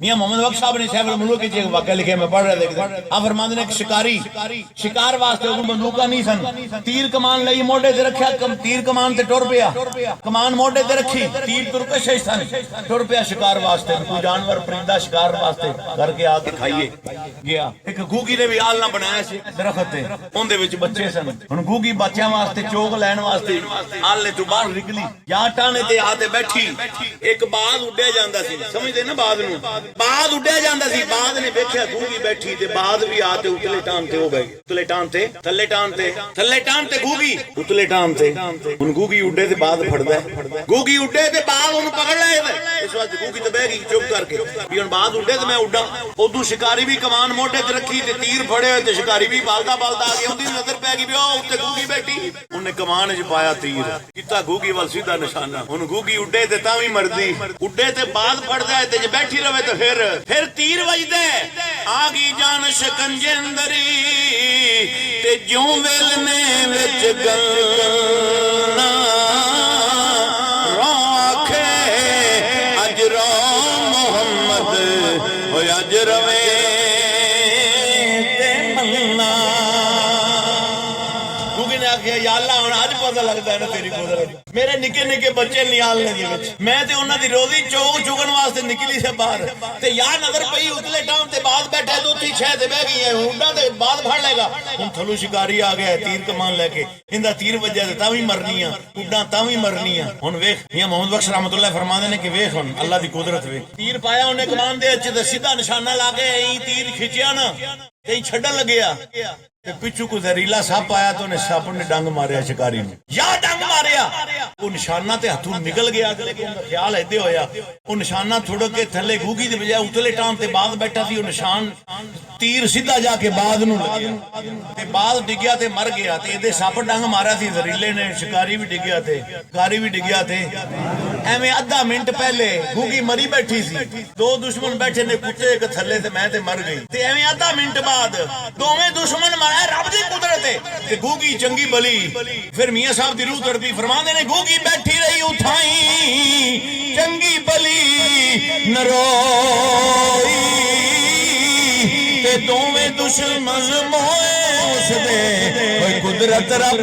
मियां मोहम्मद बख्श साहब ने शहर मुल्क के एक वाक़या लिखे, मैं पढ़ रहा था। आप फरमाते ने शिकारी शिकार वास्ते उस बंदूका नहीं सन, तीर कमान लई मोढे ते रखिया, तीर कमान ते टुर पिया, कमान मोढे ते रखी, तीर तुरकश सन, टुर पिया शिकार वास्ते, कोई जानवर परिंदा शिकार वास्ते करके आके खाइए गया। एक गूगी ने भी आलना बनाया सी दरख्त ते, उहदे विच बच्चे सन। हुण गूगी बच्चों वास्ते चोग लैण वास्ते आलने तो बाहर निकली, या टाणे ते आते बैठी, एक बाज उड्डिया जांदा सी, समझदे ना बाज नूं, बाज उड्डिया जांदा सी। बाज ने वेख्या गूगी बैठी ते बाज भी आते उतले टान ते हो गई, उतले टान ते थल्ले टान ते, थल्ले टान ते गूगी उतले टान ते। हुण गूगी उड्डे ते बाज फड़दा है, गूगी उड्डे ते बाज ओनू पकड़ ले। इस वक्त गूगी ते बह गई चुप करके भी हुण बाज उड्डे ते मैं उड्डा। उदू शिकारी भी कमान मोढे ते रखी ते तीर फड़े ते शिकारी भी बालदा बालदा आ गया, उहदी नजर पै गई भी ओ उत्ते गूगी बैठी, उन्हें कमान च पाया तीर, कीता गूगी वाल सीधा निशाना। हुण गूगी उड्डे ते तां भी मरदी, उड्डे ते बाज फड़दा है ते जे बैठी रवे ते फिर तीर वजदे, आ गई जान शिकंजे अंदरी ते ज्यों वेलने विच गलना राखे अज रो मोहम्मद होय अज रवे ते मन्ना। गूगी ने आखिया या अल्लाह हुण अज पता लगदा है ना तेरी कुदरत, मेरे निके निके बच्चे नियालने दे विच, मैं ते उन्हां दी रोजी चोग चुगण वास्ते निकली से बाहर ते या नजर पई उतले टाइम ते बाज बैठे दो तीन छह ते बह गई है, उड्डा ते बाज फड़ लेगा। हुण थल्लू शिकारी आ गया तीर कमान लेके, इंदा तीर वज्जा ते तां भी मरनी आ, उड्डा तां भी मरनी आ। हुण वेख मियां मोहम्मद बख्श रहमतुल्लाह फरमांदे ने कि वेख हुण अल्लाह दी कुदरत वेख, तीर पाया उन्हें कमान दे विच ते सीधा निशाना ला के ई तीर खिंचिया ना ते छड्डन लगया ते पिछू को जहरीला सप आया तो उन्हें सप ने डंग मारिया शिकारी ने, या डंग मारिया वो निशाना ते हथों निकल गया। लेकिन ख्याल ऐदे होया वो निशाना थोड़ा के थले गूगी दे बजाय उतले टांग ते बाज बैठा सी, वो निशान तीर सीधा जाके बाज नूं लग्या ते बाज डिग्या ते मर गया ते इहदे सप डंग मारिया सी जहरीले ने, शिकारी भी डिग्या ते शिकारी भी डिग्या ते एवें अद्धा मिनट पहले गूगी मरी बैठी सी, दो दुश्मन बैठे ने, कुत्ते एक थले ते मैं ते मर गई ते एवें अद्धा मिनट बाद दोवें दुश्मन मारे रब दी कुदरत है ते गूगी चंगी भली। फिर मियां साहब दी रूह तड़पी, फरमांदे ने गूगी बैठी रही उठाई चंगी भली नरोई ते दोवें दुश्मन मोए उसदे कोई कुदरत रब